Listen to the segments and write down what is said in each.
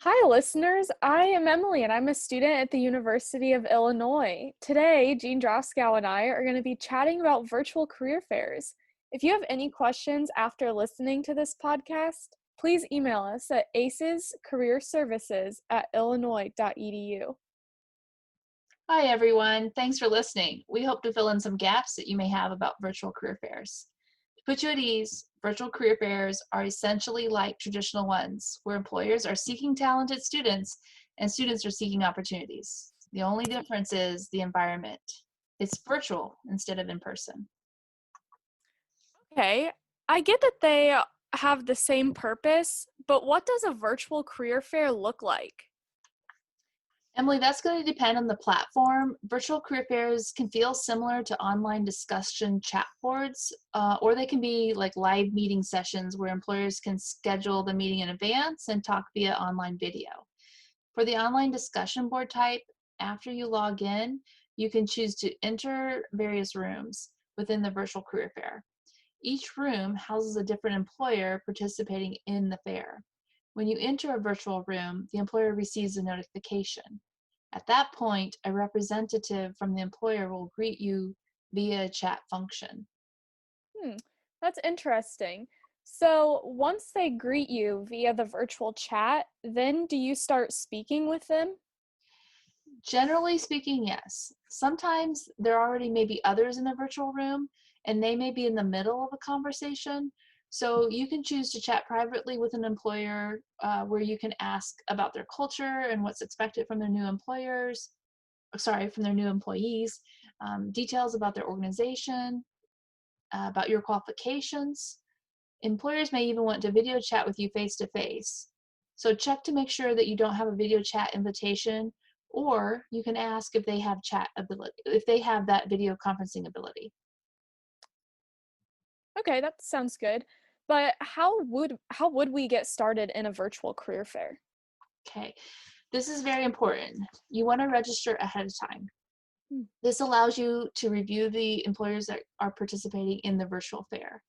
Hi, listeners. I am Emily, and I'm a student at the University of Illinois. Today, Jean Droskow and I are going to be chatting about virtual career fairs. If you have any questions after listening to this podcast, please email us at acescareerservices@illinois.edu. Hi, everyone. Thanks for listening. We hope to fill in some gaps that you may have about virtual career fairs. To put you at ease, virtual career fairs are essentially like traditional ones, where employers are seeking talented students and students are seeking opportunities. The only difference is the environment. It's virtual instead of in person. Okay, I get that they have the same purpose, but what does a virtual career fair look like? Emily, that's going to depend on the platform. Virtual career fairs can feel similar to online discussion chat boards, or they can be like live meeting sessions where employers can schedule the meeting in advance and talk via online video. For the online discussion board type, after you log in, you can choose to enter various rooms within the virtual career fair. Each room houses a different employer participating in the fair. When you enter a virtual room, the employer receives a notification. At that point, a representative from the employer will greet you via chat function. Hmm, that's interesting. So once they greet you via the virtual chat, then do you start speaking with them? Generally speaking, yes. Sometimes there already may be others in the virtual room and they may be in the middle of a conversation. So you can choose to chat privately with an employer where you can ask about their culture and what's expected from their new employers, sorry, from their new employees, details about their organization, about your qualifications. Employers may even want to video chat with you face to face. So check to make sure that you don't have a video chat invitation, or you can ask if they have chat ability, if they have that video conferencing ability. Okay, that sounds good. But how would we get started in a virtual career fair? Okay, this is very important. You want to register ahead of time. Hmm. This allows you to review the employers that are participating in the virtual fair.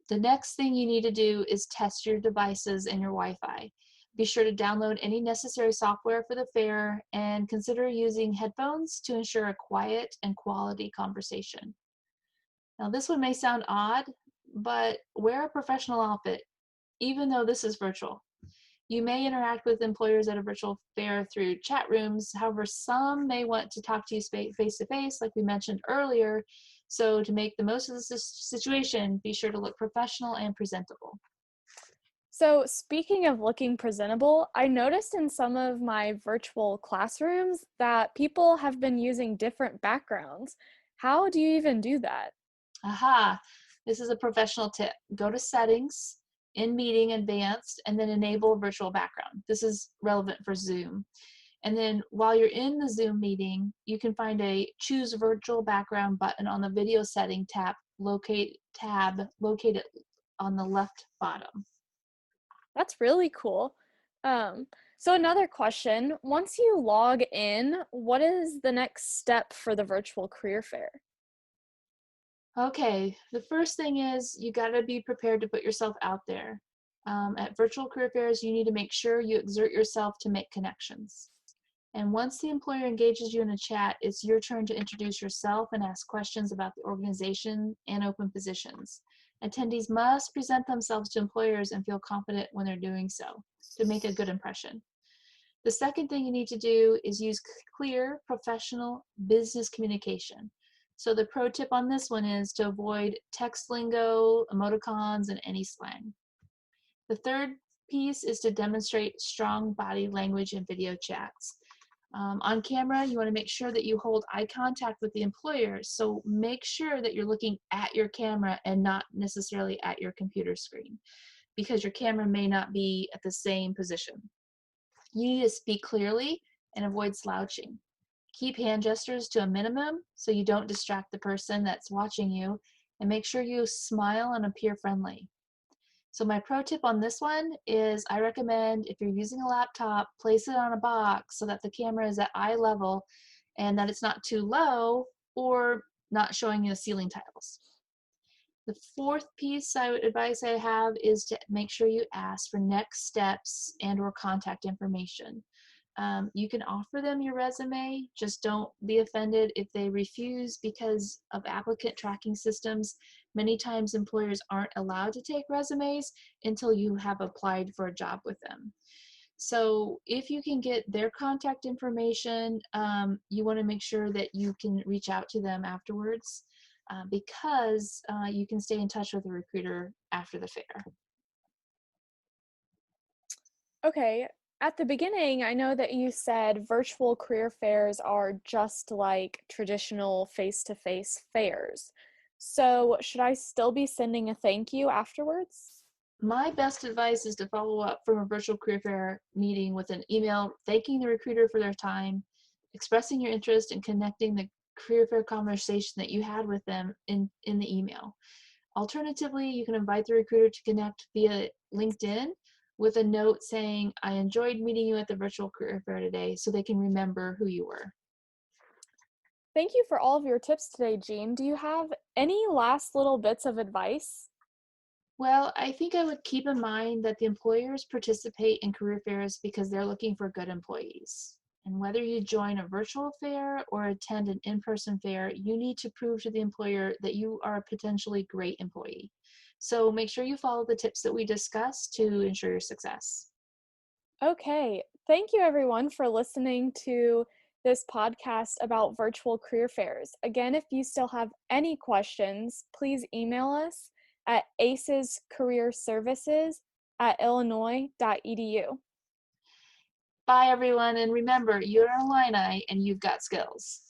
The next thing you need to do is test your devices and your Wi-Fi. Be sure to download any necessary software for the fair and consider using headphones to ensure a quiet and quality conversation. Now, this one may sound odd, but wear a professional outfit, even though this is virtual. You may interact with employers at a virtual fair through chat rooms. However, some may want to talk to you face to face, like we mentioned earlier. So, to make the most of this situation, be sure to look professional and presentable. So, speaking of looking presentable, I noticed in some of my virtual classrooms that people have been using different backgrounds. How do you even do that? Aha, this is a professional tip. Go to settings, in meeting advanced, and then enable virtual background. This is relevant for Zoom. And then while you're in the Zoom meeting, you can find a choose virtual background button on the video setting tab located on the left bottom. That's really cool. Um, so another question, once you log in, what is the next step for the virtual career fair? Okay, the first thing is you got to be prepared to put yourself out there. At virtual career fairs, you need to make sure you exert yourself to make connections. And once the employer engages you in a chat, it's your turn to introduce yourself and ask questions about the organization and open positions. Attendees must present themselves to employers and feel confident when they're doing so to make a good impression. The second thing you need to do is use clear, professional business communication. So the pro tip on this one is to avoid text lingo, emoticons, and any slang. The third piece is to demonstrate strong body language in video chats. On camera, you want to make sure that you hold eye contact with the employer. So make sure that you're looking at your camera and not necessarily at your computer screen because your camera may not be at the same position. You need to speak clearly and avoid slouching. Keep hand gestures to a minimum so you don't distract the person that's watching you, and make sure you smile and appear friendly. So my pro tip on this one is I recommend if you're using a laptop, place it on a box so that the camera is at eye level and that it's not too low or not showing you the ceiling tiles. The fourth advice I have is to make sure you ask for next steps and or contact information. You can offer them your resume, just don't be offended if they refuse because of applicant tracking systems. Many times employers aren't allowed to take resumes until you have applied for a job with them. So if you can get their contact information, you want to make sure that you can reach out to them afterwards because you can stay in touch with the recruiter after the fair. Okay, at the beginning, I know that you said virtual career fairs are just like traditional face to face fairs. So, should I still be sending a thank you afterwards? My best advice is to follow up from a virtual career fair meeting with an email thanking the recruiter for their time, expressing your interest, and connecting the career fair conversation that you had with them in the email. Alternatively, you can invite the recruiter to connect via LinkedIn with a note saying, I enjoyed meeting you at the virtual career fair today, so they can remember who you were. Thank you for all of your tips today, Jean. Do you have any last little bits of advice? Well, I think I would keep in mind that the employers participate in career fairs because they're looking for good employees. And whether you join a virtual fair or attend an in-person fair, you need to prove to the employer that you are a potentially great employee. So make sure you follow the tips that we discussed to ensure your success. Okay, thank you everyone for listening to this podcast about virtual career fairs. Again, if you still have any questions, please email us at acescareerservices@illinois.edu. Bye, everyone, and remember, you're an Illini and you've got skills.